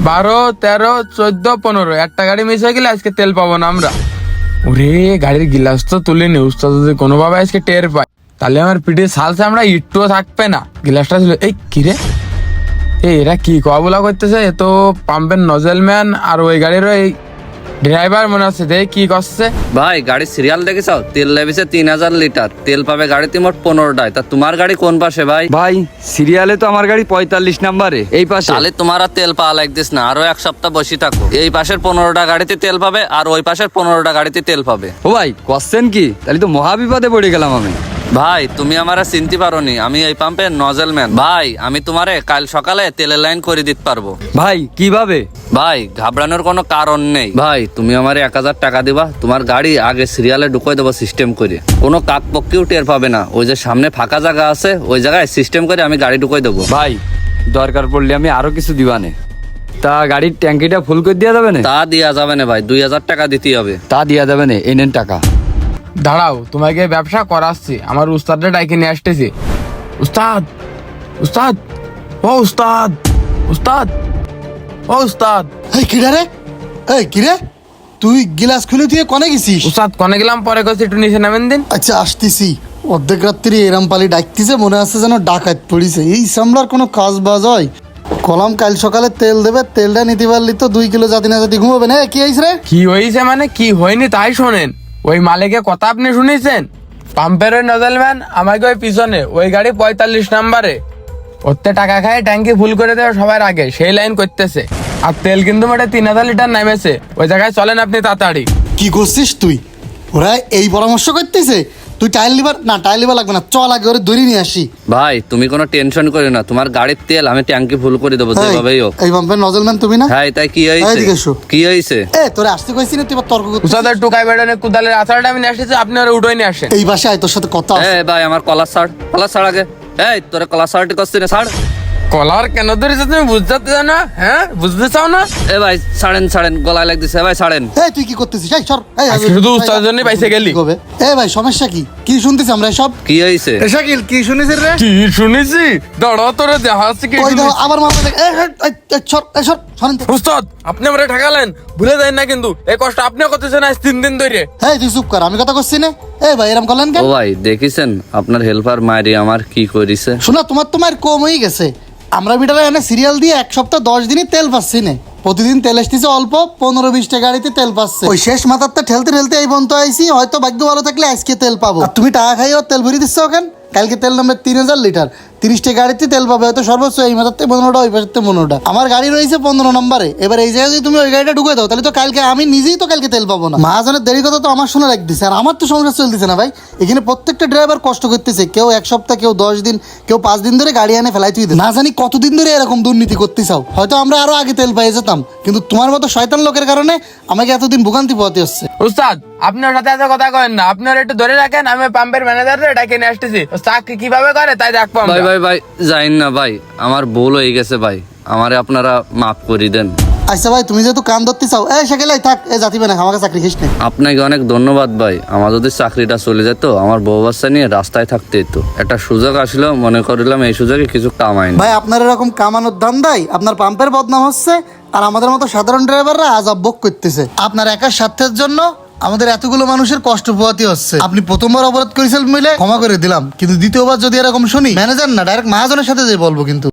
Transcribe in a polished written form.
12, 13, 14, 15 একটা গাড়ি মিস হয়ে গেলে আজকে তেল পাবো না আমরা। ওরে গাড়ির গিলাস তো তুলিনি, উস্তাদ যদি কোনোভাবে আজকে টের পায় তাহলে আমার পিঠে সালসে আমরা একটুও থাকবে না। গিলাসটা ছিল এই কিরে, এরা কি কবলা করতেছে? এ তো পাম্পের নজেল ম্যান আর ওই গাড়ির ওই ড্রাইভার মনে হচ্ছে। দেখ কি করছে ভাই গাড়ির সিরিয়াল দেখেছো? তেল লেগেছে 3000 লিটার, তেল পাবে গাড়িতে মোট 15টায়। তা তোমার গাড়ি কোন পাশে ভাই? ভাই সিরিয়ালে তো আমার গাড়ি 45 নাম্বারে, এই পাশে। তাহলে তোমার আর তেল পাওয়া লাগতেছ না, আরো এক সপ্তাহ বসে থাকো। এই পাশের 15টা গাড়িতে তেল পাবে আর ওই পাশের 15টা গাড়িতে তেল পাবে। ও ভাই কোশ্চেন কি? তাহলে তো মহাবিপদে পড়ে গেলাম আমি। ভাই তুমি আমারে চিনতে পারোনি, আমি এই পাম্পের নজেল ম্যান। ভাই আমি তোমারে কাল সকালে তেলের লাইন করে দিতে পারবো। ভাই কিভাবে? ভাই ঘাবড়ানোর কোনো কারণ নেই। ভাই তুমি আমারে 1000 টাকা দিবা, তোমার গাড়ি আগে সিরিয়ালে ঢুকিয়ে দেবো সিস্টেম করে। কোনো কাকপক্ষীও টের পাবে না। ওই যে সামনে ফাঁকা জায়গা আছে, ওই জায়গায় সিস্টেম করে আমি গাড়ি ঢুকিয়ে দেবো। ভাই দরকার পড়লে আমি আরো কিছু দিবানে। তা গাড়ির ট্যাঙ্কিটা ফুল করে দেওয়া যাবে না? তা দেওয়া যাবে না ভাই, 2000 টাকা দিতেই হবে। তা দেওয়া যাবে না, এই নেন টাকা। দাঁড়াও, তোমাকে ব্যবসা করাচ্ছি। আমার উস্তাদটা ডাইকে নিয়ে আসতেছি। উস্তাদ, উস্তাদ, ও উস্তাদ, উস্তাদ, ও উস্তাদ। এই কিরে রে, এই কিরে, তুই গিলাস খুলে দিয়ে কনে গেছিস? উস্তাদ কনে গেলাম, পরে কইছি একটু নিচে নামেন দিন। আচ্ছা আসতেছি। অর্ধেক রাত্রি এরাম পালি ডাকতেছে, মনে আছে যেন ডাকাত পড়িছে। এই সামলার কোনো কাজ বাজ হয়? কলাম কাল সকালে তেল দেবে, তেলটা নিতে পারলি তো 2 কিলো জাতি না জাতি ঘুমাবে না। কি হয়েছে রে? কি হয়েছে মানে কি হয়নি তাই শোনেন। ওই মালিকের কথা আপনি শুনেছেন? পাম্পের ওই নজেলম্যান আমাকে ওই পিছনে ওই গাড়ি 45 নাম্বারে ওতে টাকা খায় ট্যাঙ্কি ফুল করে দেবে সবার আগে, সেই লাইন করতেছে। আর তেল কিন্তু মোটে 3000 লিটার নামেছে। ওই জায়গায় চলেন আপনি তাড়াতাড়ি। কি করছিস তুই? ওরা এই পরামর্শ করতেছে? তুই টাইল লিভার না, টাইল লিভার লাগবে না, চল আগে ওরে দড়ি নিয়ে আসি। ভাই তুমি কোনো টেনশন করো না, তোমার গাড়ির তেল আমি ট্যাঙ্কি ফুল করে দেবো যেভাবেই হোক। এই পাম্পের নজলম্যান তুমি না? হ্যাঁ তাই কি হয়েছে? এদিকে এসো। কি হয়েছে? তোরে আসতে কইছি না, তুই এবার তর্ক করছিস। উস্তাদের টুকাই বেড়ানে কুদালের আচারটা আমি নিয়ে আসতেছি, আপনি ওরা উঠোই নিয়ে আসেন। এই বাসায় তোর সাথে কথা আছে। ভাই আমার কলার ছাড় আগে। এই তোরে কলার শার্টই করছি না, ছাড়। কলার কেন ধরেছে তুমি বুঝতে চাও না? হ্যাঁ বুঝতে চাও না? ভাই ছাড়েন, গলায় লাগতেছে ভাই, ছাড়েন। তুই কি করতেছিস? এই সর। আজকে শুধু উস্তাদের জন্যই পাইছে গেলি। ভাই সমস্যা কি? কি শুনতেছি আমরা সব? কি হয়েছে? শাকিল কি শুনেছিস রে? কি শুনেছি? দাঁড়াও তোরে দেখা আছে কি ওই শুনেছি। দেখো আবার মারবে। সরেন তো। উস্তাদ আপনি আমারে ঠকালেন, ভুলে যান না কিন্তু। এই কষ্ট আপনিও করতেছেন আজ 3 দিন ধরে। তুই চুপ কর, আমি কথা করছি না। ভাই এরকম করলেন কেন? ও ভাই দেখেছেন আপনার হেল্পার মায়েরি আমার কি করেছে? শোনা, তোমার কম হয়ে গেছে। আমরা বিটারে এনে সিরিয়াল দিয়ে 1 সপ্তাহ 10 দিনই তেল পাচ্ছি না। প্রতিদিন তেল আসতেছে অল্প, 15-20টা গাড়িতে তেল পাচ্ছে। ওই শেষ মাথারটা ঠেলতে ঠেলতে এই পর্যন্ত আইছি। হয়তো ভাগ্য ভালো থাকলে আজকে তেল পাবো। আর তুমি টাকা খাইও তেল ভরে দিচ্ছ ওখান। কালকে তেল নামবে 3000 লিটার, 30টা গাড়িতে তেল পাবে হয়তো সর্বোচ্চ। এই মাথাতে 15টা, ওই পাশে 15টা। আমার গাড়ি রয়েছে 15 নম্বরে। এবার এই জায়গায় যদি তুমি ওই গাড়িটা ঢুকে দাও তাহলে তো কালকে আমি নিজেই তো কালকে তেল পাবো না। মহাজনের দেরি কথা তো আমার শোনা রাখতেছে। আর আমার তো সংসার চলতেছে না ভাই। এখানে প্রত্যেকটা ড্রাইভার কষ্ট করতেছে। কেউ 1 সপ্তাহ, কেউ 10 দিন, কেউ 5 দিন ধরে গাড়ি এনে ফেলাই তুই না জানি কতদিন ধরে এরকম দুর্নীতি করতে চাও। হয়তো আমরা আরো আগে তেল পেয়ে যেতাম, কিন্তু তোমার মতো শয়তান লোকের কারণে আমাকে এতদিন ভোগান্তি পোহাতে হচ্ছে। উস্তাদ আপনার সাথে এত কথা করেন না, আপনার একটু ধরে রাখেন। আমি পাম্পের ম্যানেজারে ডাকে নিয়ে আসতেছি। চাকরি কিভাবে করে তাই দেখবো আমরা। ভাই যাইন না ভাই, আমার ভুল হয়ে গেছে ভাই, আমারে আপনারা মাফ করে দেন। আচ্ছা ভাই তুমি যেহেতু কান ধরতে চাও, সেকেলাই থাক, জাতিবে না, আমাকে চাকরি খিস না। আপনাকে অনেক ধন্যবাদ ভাই। আমার যদি চাকরিটা চলে যেত, আমার বউ বাচ্চা নিয়ে রাস্তায় থাকতে হতো। একটা সুযোগ আসলো, মনে করিলাম এই সুযোগে কিছু কামাইনি। ভাই আপনার এরকম কামানোর ধান্দায় আপনার পাম্পের বদনাম হচ্ছে, আর আমাদের মতো সাধারণ ড্রাইভাররা আজাব ভোগ করতেছে। আপনার একার স্বার্থের জন্য আমাদের এতগুলো মানুষের কষ্ট পোহাতে হচ্ছে। আপনি প্রথমবার অপরাধ করেছিলেন মিলে ক্ষমা করে দিলাম, কিন্তু দ্বিতীয়বার যদি এরকম শুনি, ম্যানেজার না ডাইরেক্ট মহাজনের সাথে যে বলবো কিন্তু।